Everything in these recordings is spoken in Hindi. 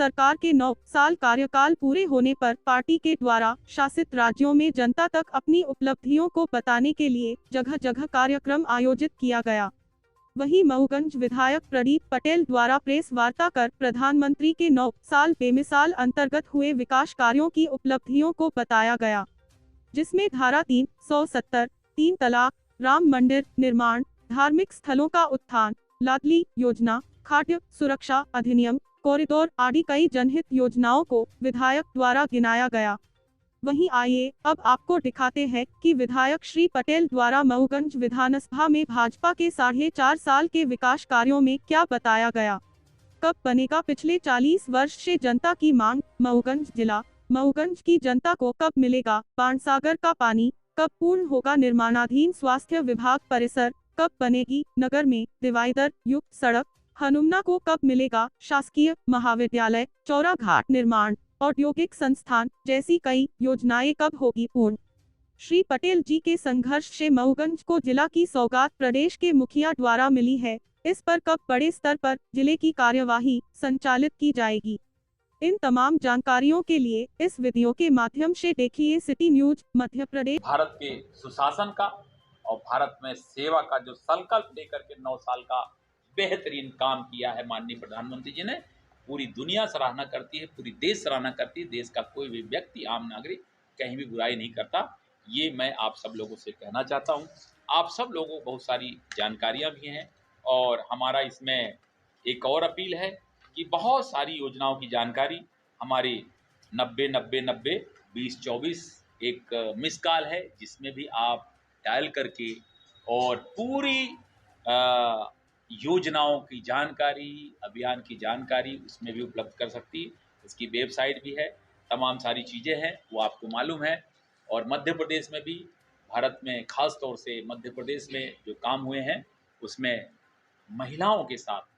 सरकार के 9 साल कार्यकाल पूरे होने पर पार्टी के द्वारा शासित राज्यों में जनता तक अपनी उपलब्धियों को बताने के लिए जगह जगह कार्यक्रम आयोजित किया गया। वहीं मऊगंज विधायक प्रदीप पटेल द्वारा प्रेस वार्ता कर प्रधानमंत्री के 9 साल बेमिसाल अंतर्गत हुए विकास कार्यों की उपलब्धियों को बताया गया, जिसमें धारा 370, 3 तलाक, राम मंदिर निर्माण, धार्मिक स्थलों का उत्थान, लाडली योजना, खाद्य सुरक्षा अधिनियम, कॉरिडोर आदि कई जनहित योजनाओं को विधायक द्वारा गिनाया गया। वहीं आइए अब आपको दिखाते हैं कि विधायक श्री पटेल द्वारा मऊगंज विधानसभा में भाजपा के 4.5 साल के विकास कार्यों में क्या बताया गया। कब बनेगा पिछले 40 वर्ष से जनता की मांग, मऊगंज जिला। मऊगंज की जनता को कब मिलेगा बाणसागर का पानी, कब पूर्ण होगा निर्माणाधीन स्वास्थ्य विभाग परिसर, कब बनेगी नगर में डिवाइडर युक्त सड़क, हनुमना को कब मिलेगा शासकीय महाविद्यालय, चौरा घाट निर्माण, औद्योगिक संस्थान जैसी कई योजनाएं कब होगी पूर्ण। श्री पटेल जी के संघर्ष से मऊगंज को जिला की सौगात प्रदेश के मुखिया द्वारा मिली है, इस पर कब बड़े स्तर पर जिले की कार्यवाही संचालित की जाएगी। इन तमाम जानकारियों के लिए इस वीडियो के माध्यम से देखिए सिटी न्यूज मध्य प्रदेश। भारत के सुशासन का और भारत में सेवा का जो संकल्प लेकर के 9 साल का बेहतरीन काम किया है माननीय प्रधानमंत्री जी ने, पूरी दुनिया सराहना करती है, पूरी देश सराहना करती है। देश का कोई भी व्यक्ति, आम नागरिक कहीं भी बुराई नहीं करता। ये मैं आप सब लोगों से कहना चाहता हूँ। आप सब लोगों को बहुत सारी जानकारियाँ भी हैं और हमारा इसमें एक और अपील है कि बहुत सारी योजनाओं की जानकारी हमारी 90 90 90 20 24 एक मिस कॉल है, जिसमें भी आप डायल करके और पूरी योजनाओं की जानकारी, अभियान की जानकारी उसमें भी उपलब्ध कर सकती है। इसकी वेबसाइट भी है, तमाम सारी चीज़ें हैं, वो आपको मालूम है। और मध्य प्रदेश में भी, भारत में ख़ास तौर से मध्य प्रदेश में जो काम हुए हैं, उसमें महिलाओं के साथ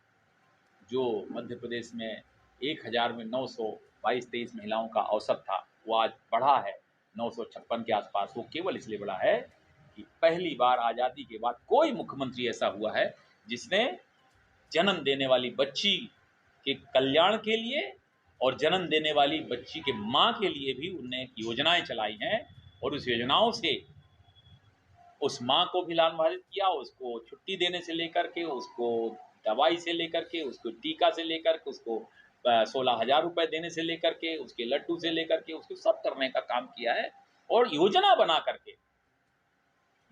जो मध्य प्रदेश में 1000 में 922-23 महिलाओं का औसत था, वो आज बढ़ा है 956 के आसपास। वो केवल इसलिए बढ़ा है कि पहली बार आज़ादी के बाद कोई मुख्यमंत्री ऐसा हुआ है जिसने जन्म देने वाली बच्ची के कल्याण के लिए और जन्म देने वाली बच्ची के माँ के लिए भी उनने योजनाएं चलाई हैं और उस योजनाओं से उस माँ को भी लाभान्वित किया। उसको छुट्टी देने से लेकर के, उसको दवाई से लेकर के, उसको टीका से लेकर के, उसको 16,000 रुपये देने से लेकर के, उसके लड्डू से लेकर के, उसको सब करने का काम किया है। और योजना बना करके,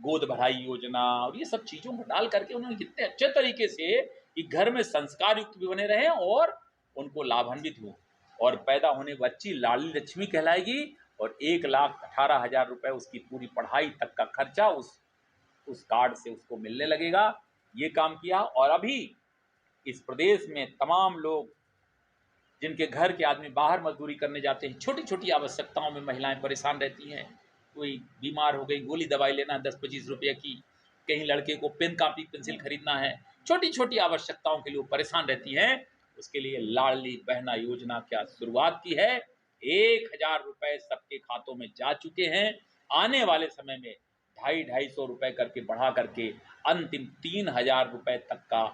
गोद भराई योजना और ये सब चीज़ों को डाल करके उन्होंने कितने अच्छे तरीके से कि घर में संस्कार युक्त भी बने रहे और उनको लाभान्वित हो और पैदा होने बच्ची लाडली लक्ष्मी कहलाएगी और 1,18,000 रुपये उसकी पूरी पढ़ाई तक का खर्चा उस कार्ड से उसको मिलने लगेगा। ये काम किया। और अभी इस प्रदेश में तमाम लोग जिनके घर के आदमी बाहर मजदूरी करने जाते हैं, छोटी छोटी आवश्यकताओं में महिलाएं परेशान रहती हैं। कोई बीमार हो गई, गोली दवाई लेना 10-25 रुपये की, कहीं लड़के को पेन कापी पेंसिल खरीदना है, छोटी छोटी आवश्यकताओं के लिए वो परेशान रहती हैं। उसके लिए लाडली बहना योजना क्या शुरुआत की है। 1,000 रुपये सबके खातों में जा चुके हैं। आने वाले समय में 250-250 रुपये करके बढ़ा करके अंतिम 3,000 रुपये तक का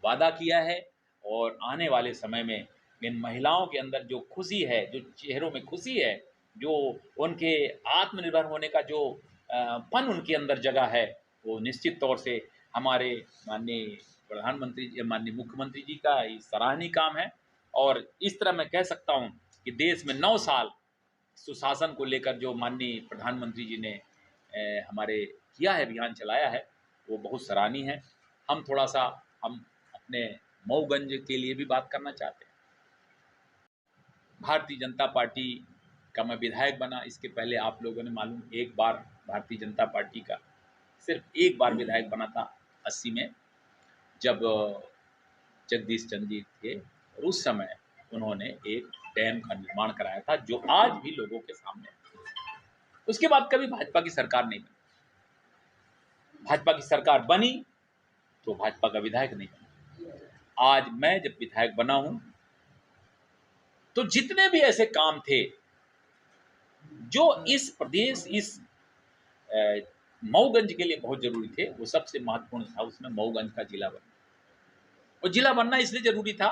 वादा किया है। और आने वाले समय में इन महिलाओं के अंदर जो खुशी है, जो चेहरों में खुशी है, जो उनके आत्मनिर्भर होने का जो पन उनके अंदर जगह है, वो निश्चित तौर से हमारे माननीय प्रधानमंत्री, माननीय मुख्यमंत्री जी का ये सराहनीय काम है। और इस तरह मैं कह सकता हूँ कि देश में 9 साल सुशासन को लेकर जो माननीय प्रधानमंत्री जी ने हमारे किया है, अभियान चलाया है, वो बहुत सराहनीय है। हम अपने मऊगंज के लिए भी बात करना चाहते हैं। भारतीय जनता पार्टी का मैं विधायक बना, इसके पहले आप लोगों ने मालूम एक बार भारतीय जनता पार्टी का सिर्फ एक बार विधायक बना था 80 में, जब जगदीश चंद्र जी थे और उस समय उन्होंने एक डैम का निर्माण कराया था जो आज भी लोगों के सामने है। उसके बाद कभी भाजपा की सरकार नहीं बनी। भाजपा की सरकार बनी तो भाजपा का विधायक नहीं बना। आज मैं जब विधायक बना हूं तो जितने भी ऐसे काम थे जो इस प्रदेश, इस मऊगंज के लिए बहुत जरूरी थे, वो सबसे महत्वपूर्ण था उसमें मऊगंज का जिला बनना। और जिला बनना इसलिए जरूरी था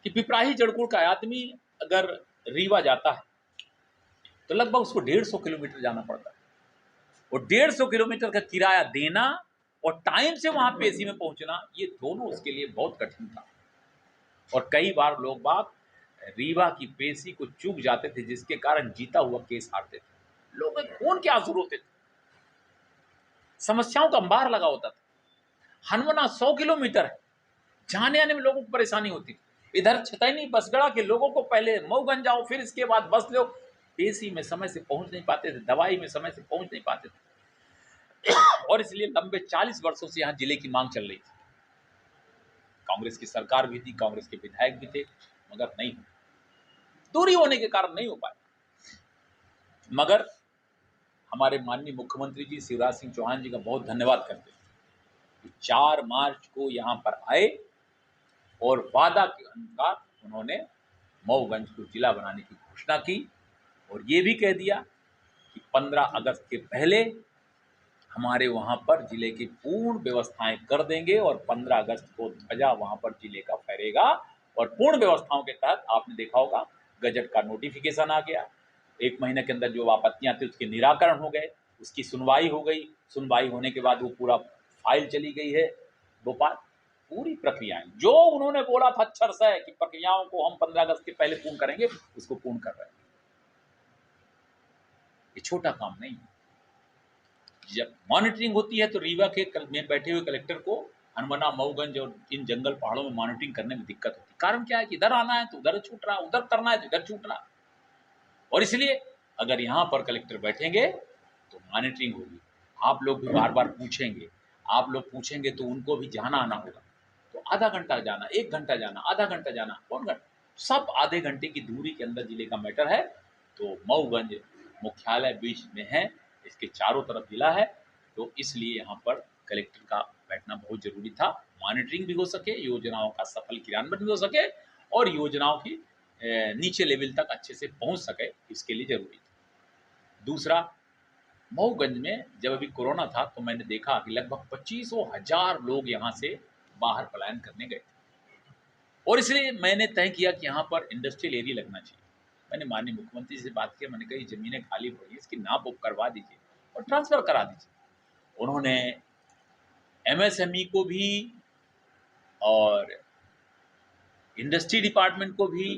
कि पिपराही जड़कोट का आदमी अगर रीवा जाता है तो लगभग उसको 150 किलोमीटर जाना पड़ता है, और 150 किलोमीटर का किराया देना और टाइम से वहां पेशी में पहुंचना, ये दोनों उसके लिए बहुत कठिन था। और कई बार लोग बाग रीवा की पेशी को चूक जाते थे, जिसके कारण जीता हुआ केस हारते थे। लोगों के खून के आंसू रोते थे, समस्याओं का अंबार लगा होता था। हनमना 100 किलोमीटर है, जाने आने में लोगों को परेशानी होती थी। इधर छतैनी बसगड़ा के लोगों को पहले मऊगंज जाओ, फिर इसके बाद बस लो, पेशी में समय से पहुंच नहीं पाते थे, दवाई में समय से पहुंच नहीं पाते थे। और इसलिए लंबे 40 वर्षों से यहाँ जिले की मांग चल रही थी। कांग्रेस की सरकार भी थी, कांग्रेस के विधायक भी थे, मगर नहीं हुआ, दूरी होने के कारण नहीं हो पाया। मगर हमारे माननीय मुख्यमंत्री जी शिवराज सिंह चौहान जी का बहुत धन्यवाद करते हैं। 4 मार्च को यहाँ पर आए और वादा के अनुसार उन्होंने मऊगंज को जिला बनाने की घोषणा की, और ये भी कह दिया कि 15 अगस्त के पहले हमारे वहाँ पर जिले की पूर्ण व्यवस्थाएं कर देंगे, और 15 अगस्त को ध्वजा वहाँ पर जिले का फहरेगा। और पूर्ण व्यवस्थाओं के तहत आपने देखा होगा गजट का नोटिफिकेशन आ गया, 1 महीने के अंदर जो आपत्तियां थी उसके निराकरण हो गए, उसकी सुनवाई हो गई, सुनवाई होने के बाद वो पूरा फाइल चली गई है भोपाल। पूरी प्रक्रियाएं जो उन्होंने बोला था अक्षर से कि प्रक्रियाओं को हम 15 अगस्त के पहले पूर्ण करेंगे, उसको पूर्ण कर रहे हैं। ये छोटा काम नहीं है। जब मॉनिटरिंग होती है तो रीवा के में बैठे हुए कलेक्टर को हनुमाना, मऊगंज और इन जंगल पहाड़ों में मॉनिटरिंग करने में दिक्कत होती है। कारण क्या है कि इधर आना है तो उधर छूट रहा, उधर करना है तो इधर छूट रहा। और इसलिए अगर यहाँ पर कलेक्टर बैठेंगे तो मॉनिटरिंग होगी। आप लोग भी बार बार पूछेंगे, आप लोग पूछेंगे तो उनको भी जाना आना होगा। तो आधा घंटा जाना, 1 घंटा जाना, आधा घंटा जाना, 1 घंटा, सब आधे घंटे की दूरी के अंदर जिले का मैटर है। तो मऊगंज मुख्यालय बीच में है, इसके चारों तरफ जिला है, तो इसलिए यहाँ पर कलेक्टर का बैठना बहुत जरूरी था। मॉनिटरिंग भी हो सके, योजनाओं का सफल क्रियान्वयन भी हो सके, और योजनाओं की नीचे लेवल तक अच्छे से पहुंच सके, इसके लिए जरूरी था। दूसरा, मऊगंज में जब अभी कोरोना था तो मैंने देखा कि लगभग 25,000 लोग यहाँ से बाहर पलायन करने गए, और इसलिए मैंने तय किया कि यहाँ पर इंडस्ट्रियल एरिया लगना चाहिए। मैंने माननीय मुख्यमंत्री से बात की, मैंने कही जमीनें खाली हो रही है, इसकी नाप उप करवा दीजिए और ट्रांसफर करा दीजिए। उन्होंने एमएसएमई को भी और इंडस्ट्री डिपार्टमेंट को भी,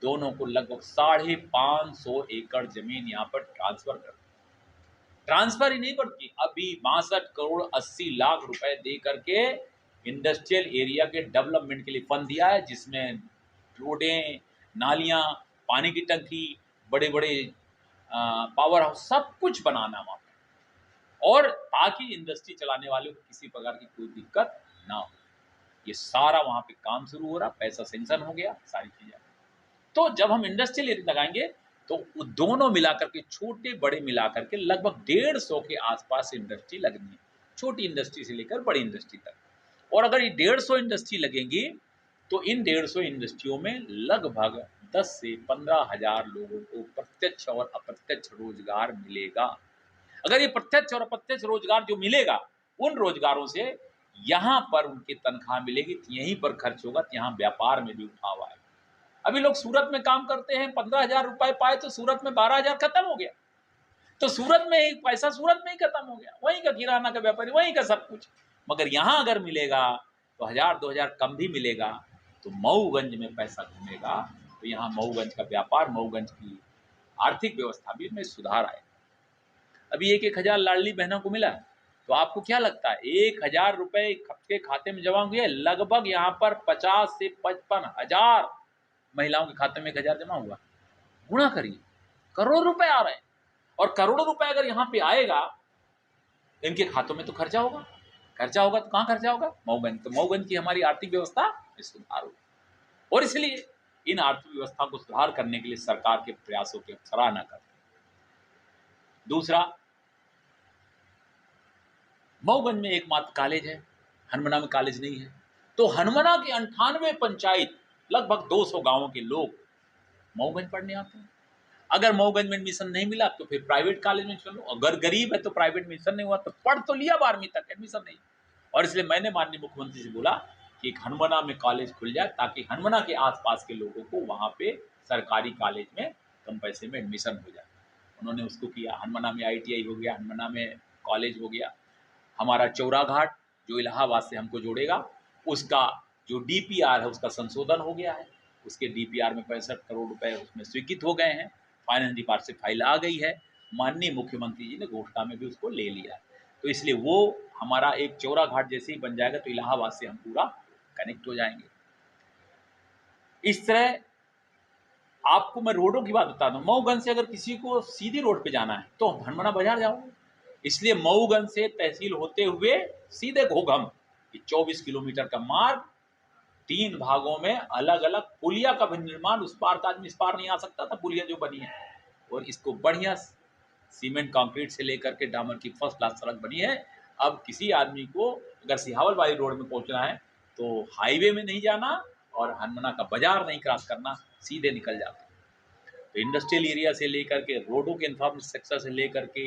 दोनों को लगभग 550 एकड़ जमीन यहाँ पर ट्रांसफर ही नहीं पड़ती, अभी 62 करोड़ 80 लाख रुपए दे करके इंडस्ट्रियल एरिया के डेवलपमेंट के लिए फंड दिया है, जिसमें रोडें, नालियां, पानी की टंकी, बड़े बड़े पावर हाउस, सब कुछ बनाना वहाँ पर, और ताकि इंडस्ट्री चलाने वाले को किसी प्रकार की कोई दिक्कत ना हो। ये सारा वहाँ पे काम शुरू हो रहा, पैसा सेंक्शन हो गया, सारी चीजें। तो जब हम इंडस्ट्रियल एरिया लगाएंगे तो दोनों मिलाकर के, छोटे बड़े मिलाकर के लगभग 150 के आसपास इंडस्ट्री लगनी है, छोटी इंडस्ट्री से लेकर बड़ी इंडस्ट्री तक। और अगर ये 150 इंडस्ट्री लगेंगी तो इन 150 इंडस्ट्रियों में लगभग 10 से 15 हजार लोगों को प्रत्यक्ष और अप्रत्यक्ष रोजगार मिलेगा। अगर ये प्रत्यक्ष और अप्रत्यक्ष रोजगार जो मिलेगा, उन रोजगारों से यहाँ पर उनकी तनख्वाह मिलेगी, यहीं पर खर्च होगा, यहाँ व्यापार में भी उठाव आएगा। अभी लोग सूरत में काम करते हैं, 15,000 रुपए पाए तो सूरत में 12,000 खत्म हो गया, तो सूरत में ही पैसा सूरत में ही खत्म हो गया, वहीं का किराना का व्यापारी, वहीं का सब कुछ। मगर यहाँ अगर मिलेगा तो 1,000-2,000 कम भी मिलेगा, तो मऊगंज में पैसा घूमेगा, तो यहाँ मऊगंज का व्यापार, मऊगंज की आर्थिक व्यवस्था भी में सुधार आएगा। अभी 1,000 लाडली बहनों को मिला, तो आपको क्या लगता है 1,000 रुपए के खाते में जमा हुए? लगभग यहाँ पर 50 से 55 हजार महिलाओं के खाते में 1,000 जमा हुआ। गुणा करिए, करोड़ रुपए आ रहे हैं, और करोड़ों रुपए अगर यहाँ पे आएगा इनके खातों में तो खर्चा होगा, खर्चा होगा तो कहाँ खर्चा होगा? मऊगंज। तो मऊगंज की हमारी आर्थिक व्यवस्था में सुधार होगा, और इसलिए इन आर्थिक व्यवस्था को सुधार करने के लिए सरकार के प्रयासों की सराहना करते हैं। दूसरा, मऊगंज में एकमात्र कॉलेज है, हनुमाना में कॉलेज नहीं है, तो हनुमाना के 98 पंचायत, लगभग 200 गांवों के लोग मऊगंज पढ़ने आते हैं। अगर मऊगंज में एडमिशन नहीं मिला तो फिर प्राइवेट कॉलेज में चलो, अगर गरीब है तो प्राइवेट एडमिशन नहीं हुआ तो पढ़ तो लिया 12वीं तक, एडमिशन नहीं। और इसलिए मैंने माननीय मुख्यमंत्री से बोला कि एक हनुमाना में कॉलेज खुल जाए ताकि हनुमाना के आसपास के लोगों को वहाँ पे सरकारी कॉलेज में कम पैसे में एडमिशन हो जाए। उन्होंने उसको किया, हनुमाना में ITI हो गया, हनुमाना में कॉलेज हो गया। हमारा चौरा घाट जो इलाहाबाद से हमको जोड़ेगा, उसका जो DPR है उसका संशोधन हो गया है। उसके DPR में 65 करोड़ रुपए उसमें स्वीकृत हो गए हैं। फाइनेंस डिपार्टमेंट से फाइल आ गई है। माननीय मुख्यमंत्री जी ने घोषणा में भी उसको ले लिया। तो इसलिए वो हमारा एक चौरा घाट जैसे ही बन जाएगा तो इलाहाबाद से हम पूरा कनेक्ट हो जाएंगे। इस तरह आपको मैं रोडों की बात बता दूं, मऊगंज से अगर किसी को सीधी रोड पे जाना है तो हनुमाना बाजार जाओ। इसलिए मऊगंज से तहसील होते हुए सीधे घोघम, 24 किलोमीटर का मार्ग, 3 भागों में अलग अलग पुलिया का भी निर्माण, उस पार का आदमी इस पार नहीं आ सकता था, पुलिया जो बनी है। और इसको बढ़िया सीमेंट कंक्रीट से लेकर के डामर की फर्स्ट क्लास सड़क बनी है। अब किसी आदमी को अगर सिहावल वाली रोड में पहुंचना है तो हाईवे में नहीं जाना और हनुमाना का बाजार नहीं क्रॉस करना, सीधे निकल जाता। तो इंडस्ट्रियल एरिया से लेकर के रोडों के इंफ्रास्ट्रक्चर से लेकर के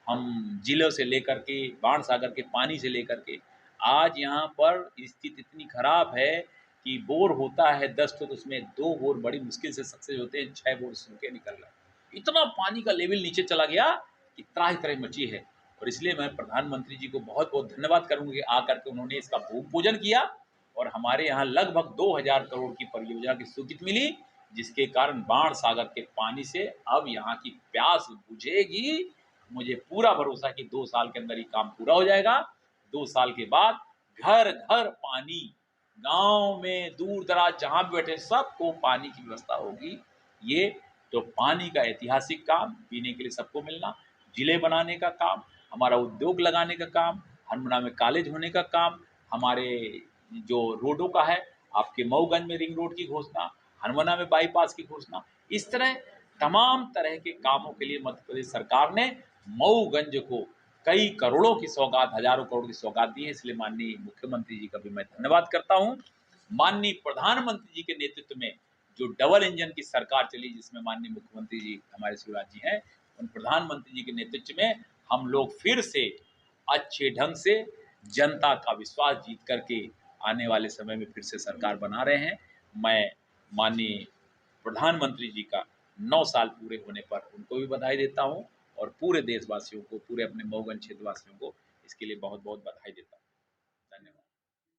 हम जिलों से लेकर के बाण सागर के पानी से लेकर के आज यहाँ पर स्थिति इतनी खराब है कि बोर होता है 10 तो उसमें 2 बोर बड़ी मुश्किल से सक्सेस होते हैं, 6 बोर सूखे निकल रहे हैं। इतना पानी का लेवल नीचे चला गया कि त्राहि त्राहि मची है। और इसलिए मैं प्रधानमंत्री जी को बहुत बहुत धन्यवाद करूंगा कि आकर के उन्होंने इसका भूमि पूजन किया और हमारे यहाँ लगभग 2000 करोड़ की परियोजना की स्वीकृति मिली, जिसके कारण बाण सागर के पानी से अब यहाँ की प्यास बुझेगी। मुझे पूरा भरोसा कि 2 साल के अंदर ये काम पूरा हो जाएगा। 2 साल के बाद घर घर पानी, गांव में दूर दराज जहां भी बैठे सबको पानी की व्यवस्था होगी। ये तो पानी का ऐतिहासिक काम, पीने के लिए सबको मिलना, जिले बनाने का काम, हमारा उद्योग लगाने का काम, हनुमाना में कॉलेज होने का काम, हमारे जो रोडों का है, आपके मऊगंज में रिंग रोड की घोषणा, हनुमाना में बाईपास की घोषणा, इस तरह तमाम तरह के कामों के लिए मध्य प्रदेश सरकार ने मऊगंज को कई करोड़ों की सौगात, हजारों करोड़ की सौगात दी है। इसलिए माननीय मुख्यमंत्री जी का भी मैं धन्यवाद करता हूँ। माननीय प्रधानमंत्री जी के नेतृत्व में जो डबल इंजन की सरकार चली, जिसमें माननीय मुख्यमंत्री जी हमारे शिवराज जी हैं, उन प्रधानमंत्री जी के नेतृत्व में हम लोग फिर से अच्छे ढंग से जनता का विश्वास जीत करके आने वाले समय में फिर से सरकार बना रहे हैं। मैं माननीय प्रधानमंत्री जी का 9 साल पूरे होने पर उनको भी बधाई देता हूं और पूरे देशवासियों को, पूरे अपने मऊगंज क्षेत्रवासियों को इसके लिए बहुत बहुत बधाई देता हूं।